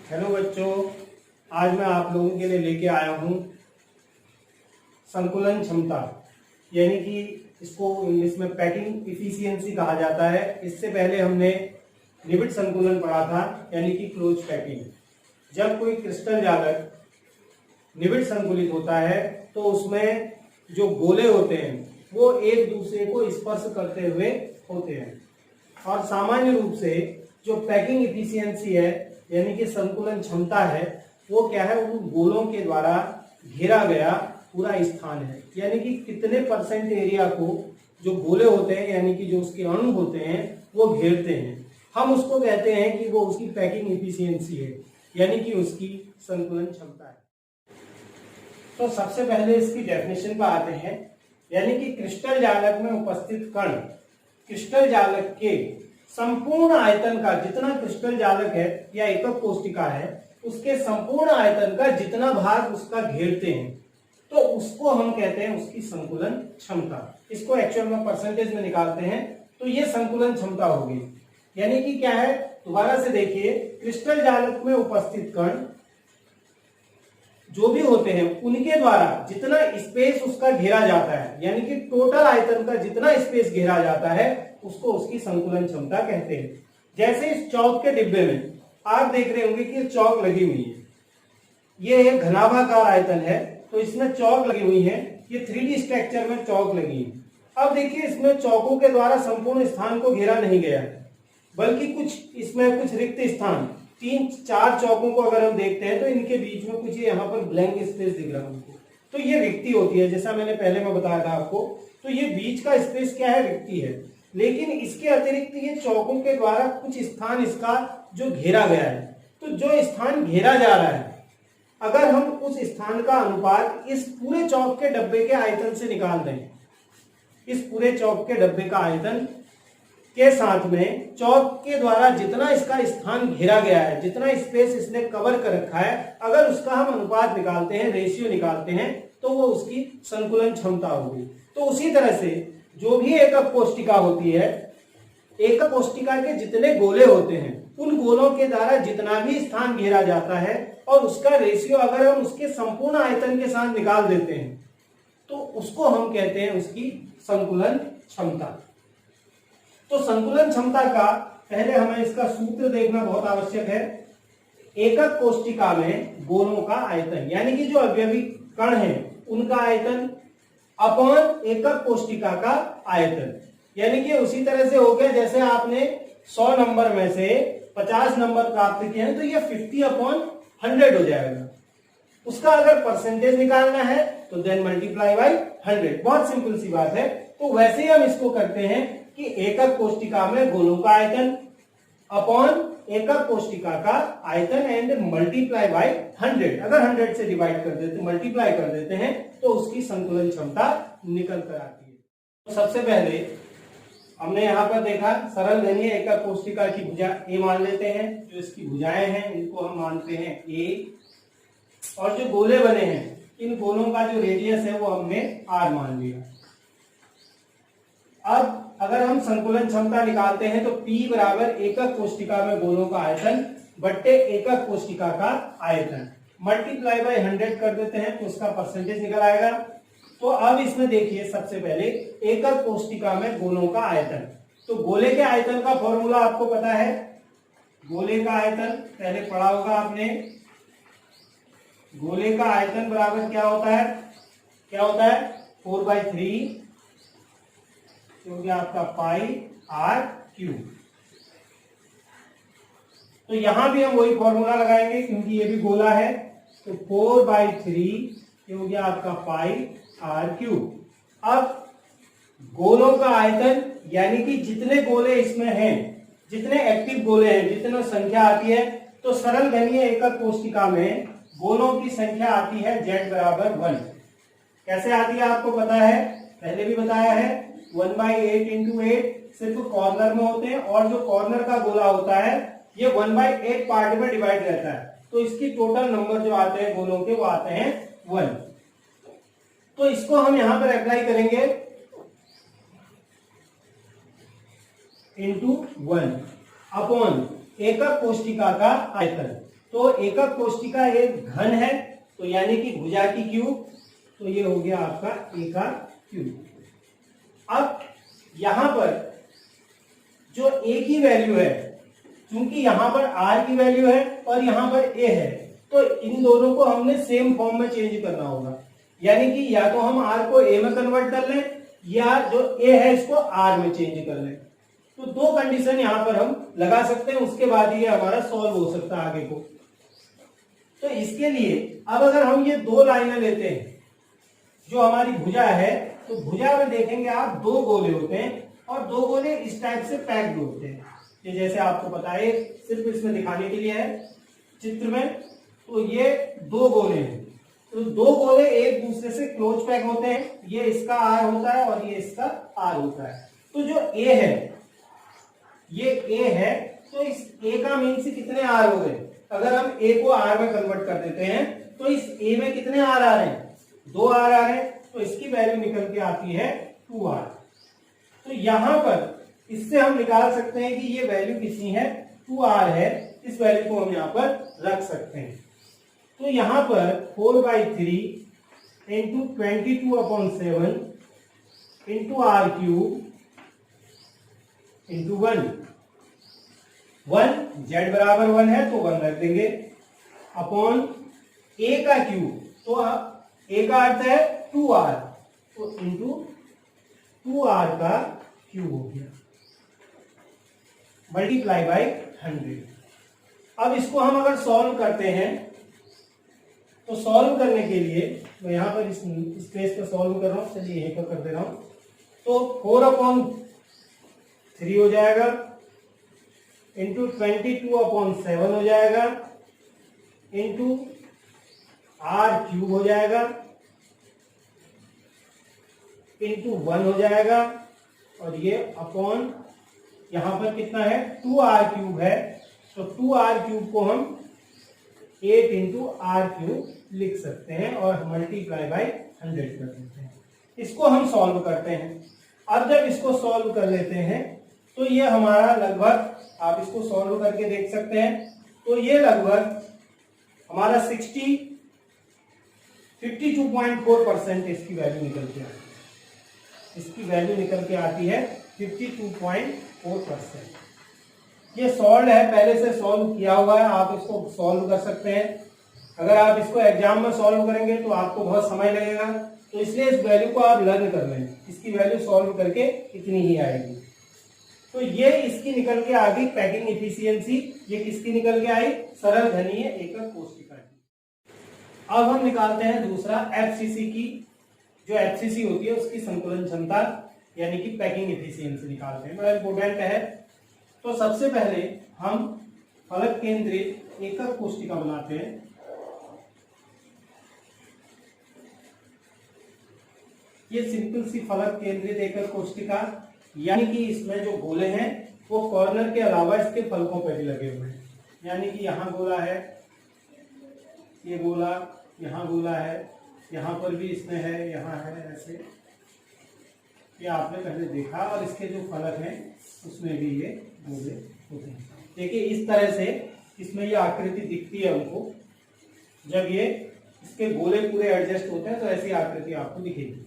Hello बच्चों, आज मैं आप लोगों के लिए लेके आया हूँ संकुलन क्षमता, यानी कि इसको इंग्लिश में पैकिंग इफिशियंसी कहा जाता है। इससे पहले हमने निबिड़ संकुलन पढ़ा था, यानी कि क्लोज पैकिंग। जब कोई क्रिस्टल जालक निबिड़ संकुलित होता है तो उसमें जो गोले होते हैं वो एक दूसरे को स्पर्श करते हुए होते हैं, और सामान्य रूप से जो पैकिंग इफिशियंसी है यानी कि संकुलन क्षमता है वो क्या है, उन गोलों के द्वारा घेरा गया पूरा स्थान है। यानी कि कितने परसेंट एरिया को जो गोले होते हैं यानी कि जो उसके अणु होते हैं वो घेरते हैं, हम उसको कहते हैं कि वो उसकी पैकिंग इफिशियंसी है, यानी कि उसकी संकुलन क्षमता है। तो सबसे पहले इसकी डेफिनेशन पर आते हैं, यानी कि क्रिस्टल जालक में उपस्थित कण क्रिस्टल जालक के संपूर्ण आयतन का, जितना क्रिस्टल जालक है या एकक कोशिका है उसके संपूर्ण आयतन का जितना भाग उसका घेरते हैं तो उसको हम कहते हैं उसकी संकुलन क्षमता। इसको एक्चुअल में परसेंटेज में निकालते हैं तो ये संकुलन क्षमता होगी। यानी कि क्या है, दोबारा से देखिए, क्रिस्टल जालक में उपस्थित कण जो भी होते हैं उनके द्वारा जितना स्पेस उसका घेरा जाता है, यानी कि टोटल आयतन का जितना स्पेस घेरा जाता है उसको उसकी संकुलन क्षमता कहते हैं। जैसे इस चौक के डिब्बे में आप देख रहे होंगे कि चौक लगी हुई है, ये एक घनाभाकार आयतन है तो इसमें चौक लगी हुई है, ये 3D स्ट्रक्चर में चौक लगी है। अब देखिए, इसमें चौकों के द्वारा संपूर्ण स्थान को घेरा नहीं गया है, बल्कि इसमें कुछ रिक्त स्थान, 3-4 चौकों को अगर हम देखते हैं तो इनके बीच में कुछ यहाँ पर ब्लैंक स्पेस दिख रहा है हमको, तो ये रिक्ति होती है। जैसा मैंने पहले में बताया था आपको, तो ये बीच का स्पेस क्या है, रिक्ति है। लेकिन इसके अतिरिक्त ये चौकों के द्वारा कुछ स्थान इसका जो घेरा गया है, तो जो स्थान घेरा जा रहा है अगर हम उस स्थान का अनुपात इस पूरे चौक के डब्बे के आयतन से निकाल दें, इस पूरे चौक के डब्बे का आयतन के साथ में चौक के द्वारा जितना इसका स्थान घेरा गया है, जितना स्पेस इसने कवर कर रखा है, अगर उसका हम अनुपात निकालते हैं, रेशियो निकालते हैं, तो वो उसकी संकुलन क्षमता होगी। तो उसी तरह से जो भी एकक कोशिका होती है, एकक कोशिका के जितने गोले होते हैं उन गोलों के द्वारा जितना भी स्थान घेरा जाता है और उसका रेशियो अगर हम उसके संपूर्ण आयतन के साथ निकाल देते हैं तो उसको हम कहते हैं उसकी संकुलन क्षमता। तो संकुलन क्षमता का पहले हमें इसका सूत्र देखना बहुत आवश्यक है। एकक कोशिका में गोलों का आयतन, यानी कि जो अवयवी कण है उनका आयतन अपॉन एकक कोशिका का आयतन, यानी कि उसी तरह से हो गया जैसे आपने 100 नंबर में से 50 नंबर प्राप्त किए हैं तो ये 50/100 हो जाएगा। उसका अगर परसेंटेज निकालना है तो देन मल्टीप्लाई बाय 100। बहुत सिंपल सी बात है। तो वैसे ही हम इसको करते हैं कि एकक कोशिका में गोलों का आयतन अपॉन एकक कोशिका का आयतन एंड मल्टीप्लाई बाय 100। अगर 100 से डिवाइड कर देते, मल्टीप्लाई कर देते हैं तो उसकी संकुलन क्षमता निकल कर आती है। तो सबसे पहले हमने यहाँ पर देखा सरल घनीय एकक कोशिका की भुजा ए मान लेते हैं, जो इसकी भुजाएं हैं इनको हम मानते हैं ए, और जो गोले बने हैं इन गोलों का जो रेडियस है वो हमने आर मान लिया। अब अगर हम संकुलन क्षमता निकालते हैं तो P बराबर एकक कोशिका में गोलों का आयतन बट्टे एकक कोशिका का आयतन मल्टीप्लाई बाय 100 कर देते हैं तो उसका परसेंटेज निकल आएगा। तो अब इसमें देखिए, सबसे पहले एकक कोशिका में गोलों का आयतन, तो गोले के आयतन का फॉर्मूला आपको पता है। गोले का आयतन पहले पढ़ा होगा आपने। गोले का आयतन बराबर क्या होता है, 4/3 क्योंकि आपका πr3। तो यहां भी हम वही फॉर्मूला लगाएंगे क्योंकि ये भी गोला है, तो 4/3 क्योंकि आपका πr3। अब गोलों का आयतन यानी कि जितने गोले इसमें हैं, जितने एक्टिव गोले हैं, जितनी संख्या आती है, तो सरल घनीय एकक कोशिका में गोलों की संख्या आती है z बराबर 1। कैसे आती है आपको पता है, पहले भी बताया है। 1/8 × 8 सिर्फ कॉर्नर में होते हैं, और जो कॉर्नर का गोला होता है ये 1/8 पार्ट में डिवाइड रहता है, तो इसकी टोटल नंबर जो आते हैं गोलों के वो आते हैं 1। तो इसको हम यहां पर अप्लाई करेंगे × 1 अपॉन एकक कोशिका का आयतन। तो एकक कोष्टिका एक घन है, तो यानी कि भुजा की क्यूब, तो ये हो गया आपका ए का क्यूब। अब यहां पर जो ए की वैल्यू है, क्योंकि यहां पर आर की वैल्यू है और यहां पर ए है, तो इन दोनों को हमने सेम फॉर्म में चेंज करना होगा। यानी कि या तो हम आर को ए में कन्वर्ट कर लें या जो ए है इसको आर में चेंज कर लें। तो दो कंडीशन यहां पर हम लगा सकते हैं, उसके बाद ये हमारा सॉल्व हो सकता है आगे को। तो इसके लिए अब अगर हम ये दो लाइनें लेते हैं, जो हमारी भुजा है, तो भुजा में देखेंगे आप दो गोले होते हैं और दो गोले इस टाइप से पैक्ड होते हैं। ये जैसे आपको पता है, सिर्फ इसमें दिखाने के लिए है चित्र में। तो ये दो गोले हैं, तो दो गोले एक दूसरे से क्लोज पैक होते हैं। ये इसका आर होता है और ये इसका आर होता है। तो जो ए है, ये ए है, तो इस ए का मीन्स कितने आर हो गए। अगर हम ए को आर में कन्वर्ट कर देते हैं तो इस ए में कितने आर आ रहे हैं, दो आर आ रहे हैं, तो इसकी वैल्यू निकल के आती है 2r। तो यहां पर इससे हम निकाल सकते हैं कि ये वैल्यू कितनी है, 2r है। इस वैल्यू को हम यहां पर रख सकते हैं। तो यहां पर 4/3 into 22/7 into R cube into 1 z बराबर 1 है तो 1 रख देंगे, अपॉन a का क्यूब, तो a का अर्थ है 2r, तो इंटू 2r का क्यूब हो गया, मल्टीप्लाई बाय 100। अब इसको हम अगर सॉल्व करते हैं, तो सॉल्व करने के लिए मैं यहां पर इस स्पेस पर सॉल्व कर रहा हूं, चलिए यहीं पर कर दे रहा हूं। तो 4/3 हो जाएगा, इंटू 22/7 हो जाएगा, इंटू आर क्यूब हो जाएगा, इंटू 1 हो जाएगा, और ये अपॉन यहां पर कितना है 2r क्यूब है, तो 2r क्यूब को हम 8 इंटू आर क्यूब लिख सकते हैं और मल्टीप्लाई बाय 100 कर देते हैं। इसको हम सॉल्व करते हैं। अब जब इसको सॉल्व कर लेते हैं तो ये हमारा लगभग, आप इसको सॉल्व करके देख सकते हैं, तो ये लगभग हमारा 52.4% इसकी वैल्यू निकल के आती है। इसकी वैल्यू निकल के आती है 52.4%। ये सॉल्व है, पहले से सॉल्व किया हुआ है, आप इसको सॉल्व कर सकते हैं। अगर आप इसको एग्जाम में सॉल्व करेंगे तो आपको बहुत समय लगेगा, तो इसलिए इस वैल्यू को आप लर्न कर लें। इसकी वैल्यू सॉल्व करके इतनी ही आएगी। तो ये इसकी निकल के आ गई पैकिंग इफिशियंसी। ये किसकी निकल के आई, सरल घनीय एकक कोशिका की। अब हम निकालते हैं दूसरा एफसीसी की। जो एफसीसी होती है उसकी संकुलन क्षमता यानी कि पैकिंग इफिशियंसी निकालते हैं, बड़ा इंपॉर्टेंट है। तो सबसे पहले हम फलक केंद्रित एकक कोशिका बनाते हैं। ये सिंपल सी फलक केंद्रित एकक कोशिका, यानी कि इसमें जो गोले हैं वो कॉर्नर के अलावा इसके फलकों पर भी लगे हुए हैं। यानी कि यहाँ गोला है, ये गोला, यहाँ गोला है, यहाँ पर भी इसमें है, यहाँ है, ऐसे ये आपने पहले देखा। और इसके जो फलक हैं उसमें भी ये गोले होते हैं। देखिए इस तरह से इसमें ये आकृति दिखती है हमको। जब ये इसके गोले पूरे एडजस्ट होते हैं तो ऐसी आकृति आपको दिखेगी।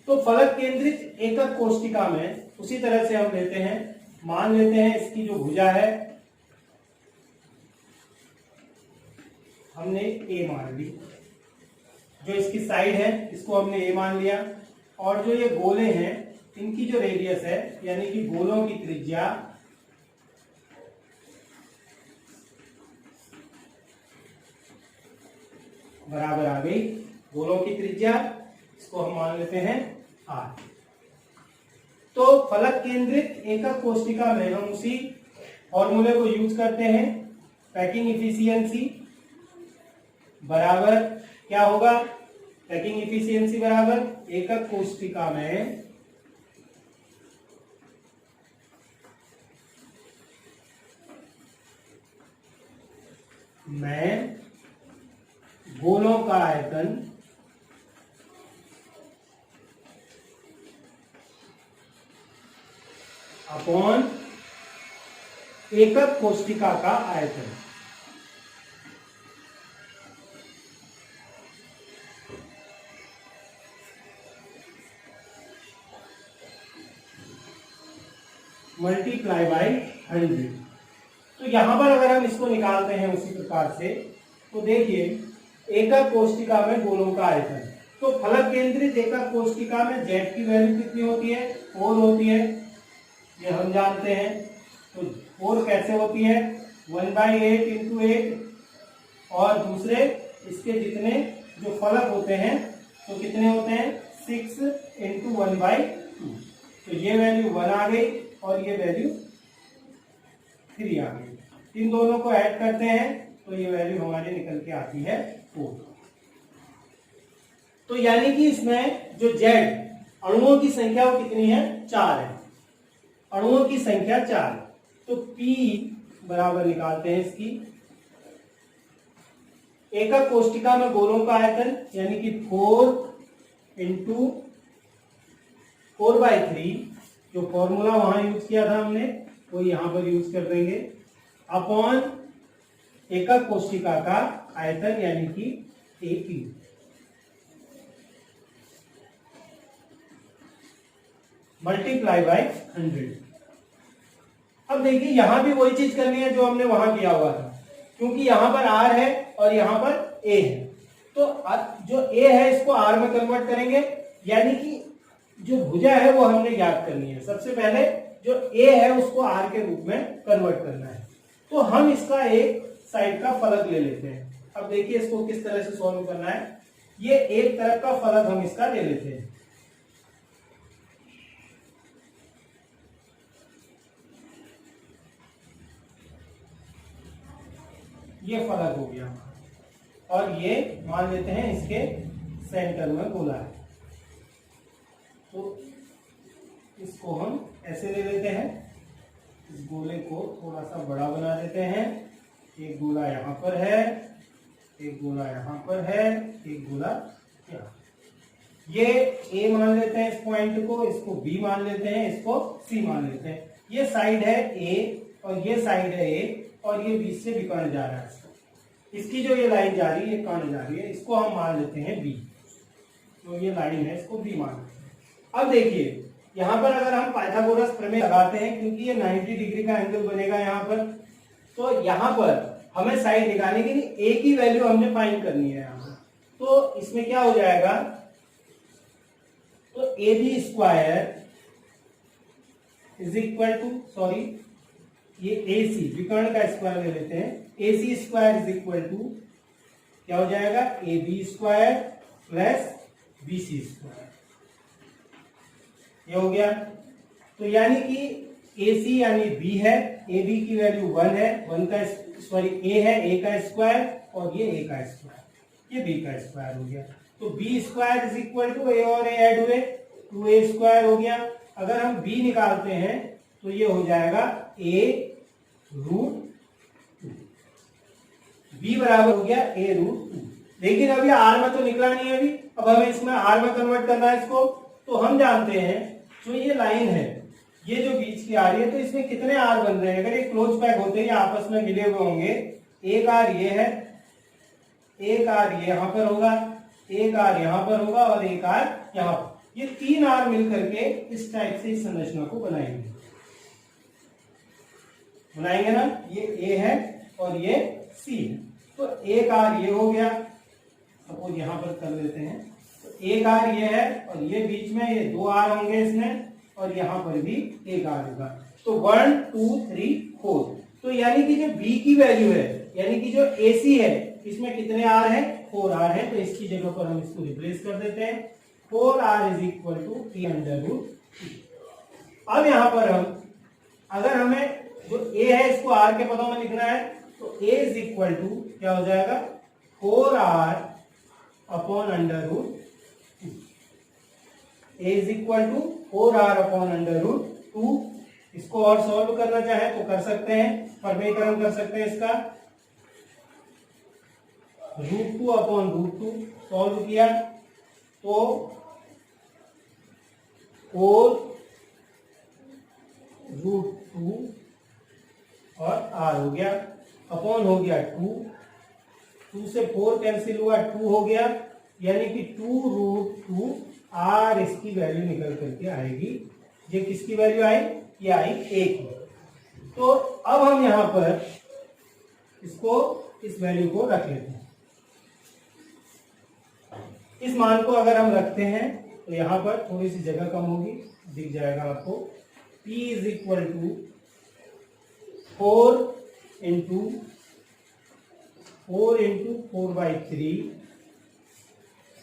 तो फलक केंद्रित एकक कोशिका में उसी तरह से हम लेते हैं, मान लेते हैं इसकी जो भुजा है हमने ए मान ली, जो इसकी साइड है इसको हमने ए मान लिया, और जो ये गोले हैं इनकी जो रेडियस है यानी कि गोलों की त्रिज्या बराबर आ गई गोलों की त्रिज्या, इसको हम मान लेते हैं आर। तो फलक केंद्रित एकक कोशिका में हम उसी फॉर्मूले को यूज करते हैं। पैकिंग इफिशियंसी बराबर क्या होगा, पैकिंग इफिशियंसी बराबर एकक कोशिका में गोलों का आयतन अपॉन एकक कोशिका का आयतन। Multiply by 100। तो यहां पर अगर हम इसको निकालते हैं उसी प्रकार से, तो देखिए एकक कोष्टिका में गोलों का आयतन, तो फलक केंद्रित एकक कोष्टिका में z की वैल्यू कितनी होती है, 4 होती है, ये हम जानते हैं। तो 4 कैसे होती है, 1/8 इंटू 8, और दूसरे इसके जितने जो फलक होते हैं तो कितने होते हैं, 6 इंटू 1/2। तो ये वैल्यू 1 आ गई और ये वैल्यू 3 आ गई। इन दोनों को ऐड करते हैं तो ये वैल्यू हमारी निकल के आती है 4। तो यानी कि इसमें जो z अणुओं की संख्या वो कितनी है, 4 है, अणुओं की संख्या 4। तो P बराबर निकालते हैं इसकी, एकक कोष्टिका में गोलों का आयतन यानी कि 4 इंटू 4/3, जो फॉर्मूला वहां यूज किया था हमने वो यहां पर यूज कर देंगे, अपॉन एकक कोष्टिका का आयतन यानी कि AP, मल्टीप्लाई बाय 100। अब देखिए यहां भी वही चीज करनी है जो हमने वहां किया हुआ था, क्योंकि यहां पर R है और यहां पर A है, तो जो A है इसको R में कन्वर्ट करेंगे, यानी कि जो भुजा है वो हमने ज्ञात करनी है। सबसे पहले जो A है उसको R के रूप में कन्वर्ट करना है। तो हम इसका एक साइड का फलक ले लेते हैं। अब देखिए इसको किस तरह से सॉल्व करना है। ये एक तरफ का फलक हम इसका ले लेते हैं, ये फलक हो गया, और ये मान लेते हैं इसके सेंटर में गोला है, तो इसको हम ऐसे ले लेते हैं। इस गोले को थोड़ा सा बड़ा बना देते हैं। एक गोला यहाँ पर है, एक गोला यहाँ पर है, एक गोला यहाँ। ये A मान लेते हैं इस पॉइंट को, इसको B मान लेते हैं, इसको C मान लेते हैं। ये साइड है A और ये साइड है A, और ये बीच से विकर्ण जा रहा है। इसकी जो ये लाइन जा रही है, ये कर्ण जा रही है, इसको हम मान लेते हैं B। तो ये लाइन है, इसको B मान लेते हैं। अब देखिए यहाँ पर अगर हम पाइथागोरस प्रमेय लगाते हैं, क्योंकि ये 90 डिग्री का एंगल बनेगा यहाँ पर, तो यहाँ पर हमें साइड निकालने के लिए A की वैल्यू हमने फाइंड करनी है यहाँ पर। तो इसमें क्या हो जाएगा, तो AB square is equal to, sorry ये AC विकर्ण का स्क्वायर ले लेते हैं, AC square is equal to क्या हो जाएगा, AB square plus BC square, ये हो गया। तो यानी कि AC यानी B है, AB की वैल्यू 1 है, 1 का सॉरी A है, A का स्क्वायर, और ये A का स्क्वायर, ये B का स्क्वायर हो गया। तो B square is equal to A और A ऐड हुए, 2A स्क्वायर हो गया। अगर हम B निकालते हैं तो ये हो जाएगा A रूट 2, B बराबर हो गया A रूट 2। लेकिन अभी R में तो निकला नहीं है अभी, अब हमें इसमें R में कन्वर्ट करना है इसको। तो हम जानते हैं जो ये लाइन है, ये जो बीच की आ रही है, तो इसमें कितने R बन रहे हैं, अगर ये क्लोज पैक होते हैं, ये आपस में मिले हुए होंगे, एक R ये है, एक R ये यहां पर होगा, एक R यहां पर होगा, और एक R यहां पर। ये 3 R मिल करके इस टाइप से इस संरचना को बनाएंगे ना। ये A है और ये C है, तो एक R ये हो गया, सपोज यहां पर कर लेते हैं। तो एक R ये है, और ये बीच में ये 2 R होंगे इसमें, और यहां पर भी एक R होगा। तो 1 2 3 4। तो यानी कि जो B की वैल्यू है, यानी कि जो AC है, इसमें कितने R है, 4 R है। तो इसकी जगह पर हम इसको रिप्लेस कर देते हैं, 4R is equal to 3 under root 3। अब यहां पर हम अगर हमें जो A है इसको R के पदों में लिखना है, तो A इज इक्वल टू क्या हो जाएगा, 4R upon under root 2। A is equal to 4R upon under root 2। इसको और सॉल्व करना चाहे तो कर सकते हैं, प्रमेयकरण कर सकते हैं इसका। रूट 2 अपॉन रूट 2 सॉल्व किया तो 4 रूट 2 और R हो गया, अपॉन हो गया 2, 2 से 4 कैंसिल हुआ, 2 हो गया, यानी कि 2 रूट 2 R इसकी वैल्यू निकल करके आएगी ये किसकी वैल्यू आई, ये आई 1 की। तो अब हम यहां पर इसको इस वैल्यू को रख लेते हैं। इस मान को अगर हम रखते हैं तो यहां पर थोड़ी सी जगह कम होगी, दिख जाएगा आपको। P is equal to 4 into 4/3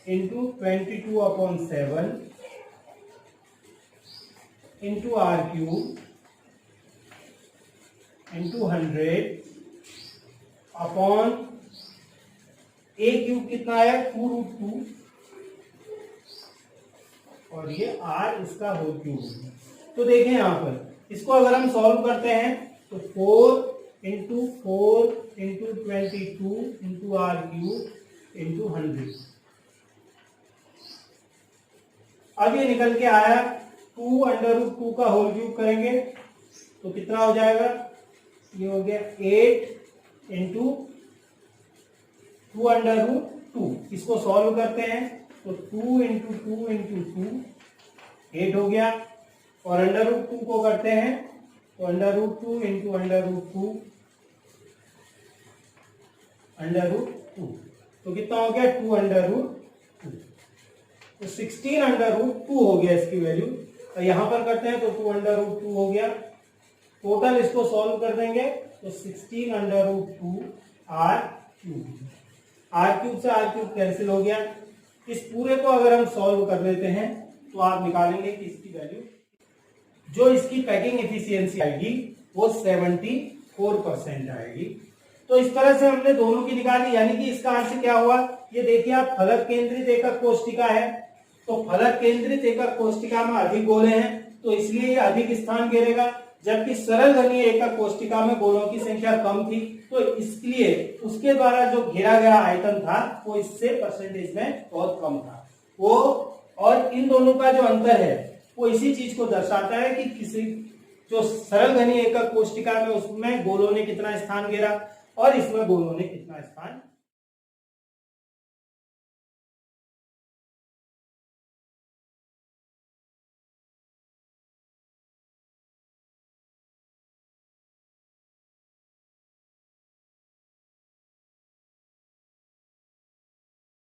into 22/7 into r³ into 100 upon a³ कितना आया 2√2 और ये r इसका होल क्यूब। तो देखें यहां पर इसको अगर हम सॉल्व करते हैं तो 4 into 4 into 22 into r³ into 100। अब ये निकल के आया 2√2 का होल क्यूब करेंगे तो कितना हो जाएगा, ये हो गया 8 इंटू 2√2। इसको सॉल्व करते हैं तो 2 इंटू 2 इंटू 2 8 हो गया, और √2 को करते हैं तो √2 इंटू √2 तो कितना हो गया 2√2। तो 16√2 हो गया इसकी वैल्यू। तो यहां पर करते हैं तो 2√2 हो गया। टोटल इसको सॉल्व कर देंगे तो 16√2 r³ से r³ कैंसिल हो गया। इस पूरे को अगर हम सॉल्व कर लेते हैं तो आप निकालेंगे कि इसकी वैल्यू, जो इसकी पैकिंग एफिशिएंसी आएगी वो 74% आएगी। तो इस तरह से हमने दोनों की निकाली, यानी कि इसका अर्थ क्या हुआ, ये देखिए आप फलक केंद्रित एकक कोष्टिका है, तो फलक केंद्रित एकक कोष्टिका में अधिक गोले हैं तो इसलिए ये अधिक स्थान घेरेगा, जबकि सरल घनीय एकक कोष्टिका में गोलों की संख्या कम थी तो इसलिए उसके द्वारा जो घेरा गया आयतन था वो इससे परसेंटेज में बहुत कम था वो। और इन दोनों का जो अंतर है वो इसी चीज को दर्शाता है कि किसी जो सरल घनीय एकक कोष्टिका में उसमें गोलों ने कितना स्थान घेरा और इसमें गोलों ने कितना स्थान